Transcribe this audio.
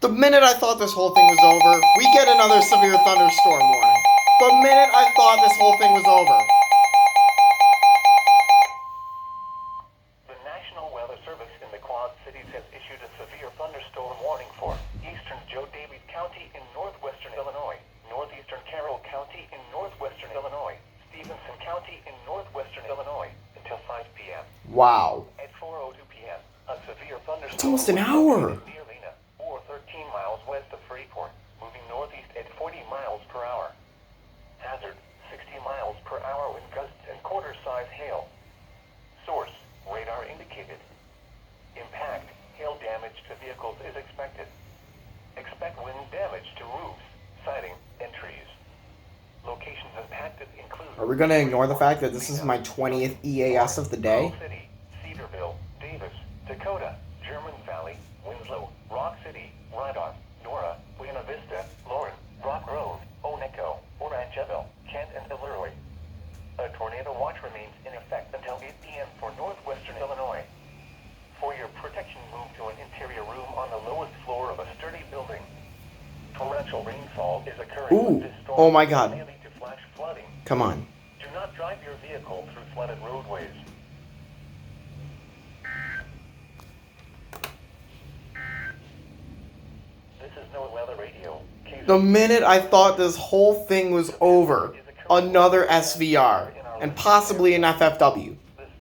The minute I thought this whole thing was over, we get another severe thunderstorm warning. The minute I thought this whole thing was over. The National Weather Service in the Quad Cities has issued a severe thunderstorm warning for eastern Joe Daviess County in northwestern Illinois, northeastern Carroll County in northwestern Illinois, Stevenson County in northwestern Illinois until 5 p.m. Wow. At 4:02 p.m., a severe thunderstorm It's almost an hour. near Lena, or 13 miles west of Freeport, moving northeast at 40 miles per hour. Hazard, 60 miles per hour with gusts and quarter-size hail. Source, radar indicated. Impact, hail damage to vehicles is expected. Expect wind damage to roofs, siding, and trees. Locations impacted include... Are we going to ignore the fact that this is my 20th EAS of the day? City, Cedarville, Davis, Dakota, German Valley, Winslow, Rock City, Rydon, Nora, Buena Vista, Lauren, Rock Grove, Oneco, Orangeville, Kent, and Illeroy. A tornado watch remains in effect until 8 p.m. for northwestern Illinois. For your protection, move to an interior room on the lowest floor of a sturdy building. Torrential rainfall is occurring. Ooh, with this storm oh my God. may lead to flash flooding. Come on. Do not drive your vehicle through flooded roadways. This is No Weather Radio. The minute I thought this whole thing was over, another SVR, and possibly an FFW.